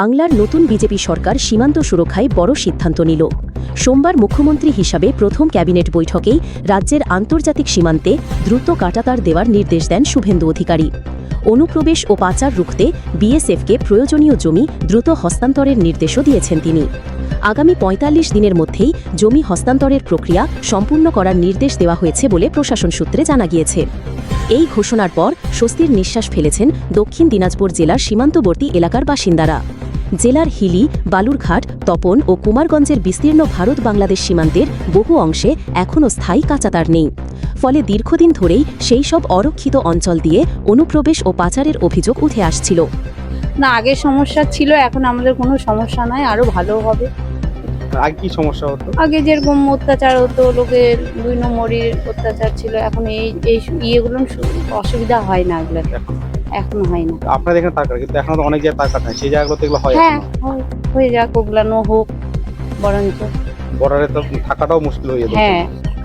বাংলার নতুন বিজেপি সরকার সীমান্ত সুরক্ষায় বড় সিদ্ধান্ত নিল। সোমবার মুখ্যমন্ত্রী হিসাবে প্রথম ক্যাবিনেট বৈঠকেই রাজ্যের আন্তর্জাতিক সীমান্তে দ্রুত কাঁটাতার দেওয়ার নির্দেশ দেন শুভেন্দু অধিকারী। অনুপ্রবেশ ও পাচার রুখতে বিএসএফকে প্রয়োজনীয় জমি দ্রুত হস্তান্তরের নির্দেশও দিয়েছেন তিনি। আগামী ৪৫ দিনের মধ্যেই জমি হস্তান্তরের প্রক্রিয়া সম্পূর্ণ করার নির্দেশ দেওয়া হয়েছে বলে প্রশাসন সূত্রে জানা গিয়েছে। এই ঘোষণার পর স্বস্তির নিঃশ্বাস ফেলেছেন দক্ষিণ দিনাজপুর জেলার সীমান্তবর্তী এলাকার বাসিন্দারা। জেলার হিলি, বালুরঘাট, তপন ও কুমারগঞ্জের বিস্তীর্ণ ভারত বাংলাদেশ সীমান্তের বহু অংশে এখনও স্থায়ী কাঁচাতার নেই। ফলে দীর্ঘদিন ধরেই সেই সব অরক্ষিত অঞ্চল দিয়ে অনুপ্রবেশ ও পাচারের অভিযোগ উঠে আসছিল। না, আগে সমস্যা ছিল, এখন আমাদের কোনো সমস্যা নাই, আরো ভালো হবে। আগে কি সমস্যা হতো? আগে যেরকম অত্যাচার হতো, লোকের ২ নম্বরের অত্যাচার ছিল, এখন এই ইয়েগুলো অসুবিধা হয় না, এগুলো এখন হয় না। আপনাদের এখানে তার কাটা, কিন্তু এখন তো অনেক জায়গায় তার কাটা, সেই জায়গাগুলোতে এগুলো হয়। হ্যাঁ, হয়ে যাক, ওগুলানো হোক বরঞ্চ। বর্ডারে তো থাকাটাও মুশকিল হয়ে যেত। হ্যাঁ,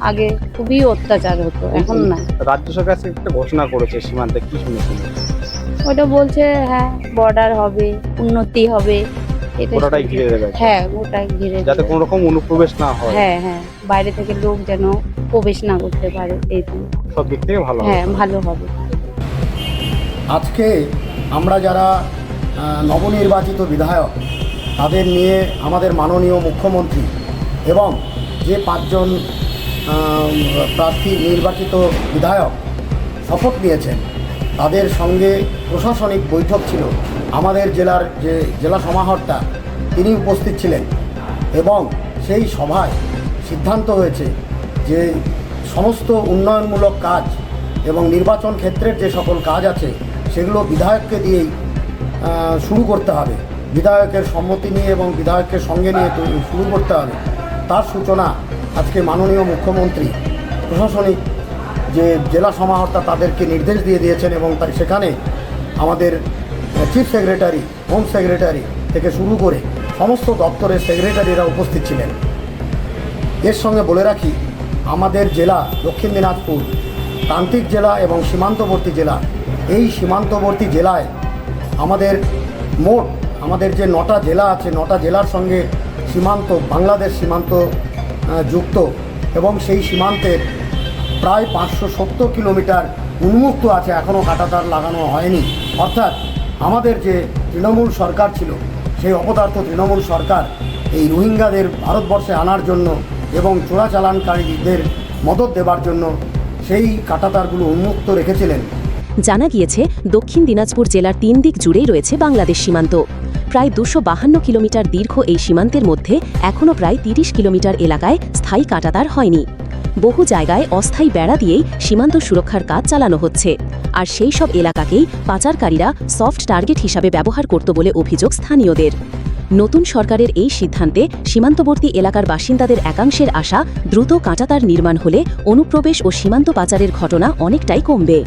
আগে খুবই অত্যাচার হতো, এখন না। রাজ্য সরকার আজকে একটা ঘোষণা করেছে সীমান্তে, কি শুনেছেন? ওটা বলছে হ্যাঁ, বর্ডার হবে, উন্নতি হবে, ওটাই ঘিরে দেবে। হ্যাঁ, ওটাই ঘিরে যাতে কোনো রকম অনুপ্রবেশ না হয়। হ্যাঁ হ্যাঁ, বাইরে থেকে লোক যেন প্রবেশ না করতে পারে, এই সব দিক থেকে ভালো। হ্যাঁ, ভালো হবে। আজকে আমরা যারা নবনির্বাচিত বিধায়ক, তাদের নিয়ে আমাদের মাননীয় মুখ্যমন্ত্রী এবং যে ৫ জন প্রার্থী নির্বাচিত বিধায়ক শপথ নিয়েছেন, তাদের সঙ্গে প্রশাসনিক বৈঠক ছিল। আমাদের জেলার যে জেলা সমাহর্তা, তিনি উপস্থিত ছিলেন এবং সেই সভায় সিদ্ধান্ত হয়েছে যে সমস্ত উন্নয়নমূলক কাজ এবং নির্বাচন ক্ষেত্রের যে সকল কাজ আছে সেগুলো বিধায়ককে দিয়েই শুরু করতে হবে। বিধায়কের সম্মতি নিয়ে এবং বিধায়কের সঙ্গে নিয়ে শুরু করতে হবে। তার সূচনা আজকে মাননীয় মুখ্যমন্ত্রী প্রশাসনিক যে জেলা সমাহর্তা তাদেরকে নির্দেশ দিয়ে দিয়েছেন এবং সেখানে আমাদের চিফ সেক্রেটারি, হোম সেক্রেটারি থেকে শুরু করে সমস্ত দপ্তরের সেক্রেটারিরা উপস্থিত ছিলেন। এর সঙ্গে বলে রাখি, আমাদের জেলা দক্ষিণ দিনাজপুর প্রান্তিক জেলা এবং সীমান্তবর্তী জেলা। এই সীমান্তবর্তী জেলায় আমাদের যে 9টা জেলা আছে, 9টা জেলার সঙ্গে সীমান্ত, বাংলাদেশ সীমান্ত যুক্ত এবং সেই সীমান্তের প্রায় 570 কিলোমিটার উন্মুক্ত আছে, এখনও কাঁটাতার লাগানো হয়নি। অর্থাৎ আমাদের যে তৃণমূল সরকার ছিল, সেই অপদার্থ তৃণমূল সরকার এই রোহিঙ্গাদের ভারতবর্ষে আনার জন্য এবং চোরাচালানকারীদের মদত দেবার জন্য সেই কাঁটাতারগুলো উন্মুক্ত রেখেছিলেন। জানা গিয়েছে, দক্ষিণ দিনাজপুর জেলার 3 দিক জুড়েই রয়েছে বাংলাদেশ সীমান্ত। প্রায় 252 কিলোমিটার দীর্ঘ এই সীমান্তের মধ্যে এখনও প্রায় 30 কিলোমিটার এলাকায় স্থায়ী কাঁটাতার হয়নি। বহু জায়গায় অস্থায়ী বেড়া দিয়েই সীমান্ত সুরক্ষার কাজ চালানো হচ্ছে। আর সেই সব এলাকাকেই পাচারকারীরা সফট টার্গেট হিসাবে ব্যবহার করত বলে অভিযোগ স্থানীয়দের। নতুন সরকারের এই সিদ্ধান্তে সীমান্তবর্তী এলাকার বাসিন্দাদের একাংশের আশা, দ্রুত কাঁটাতার নির্মাণ হলে অনুপ্রবেশ ও সীমান্ত পাচারের ঘটনা অনেকটাই কমবে।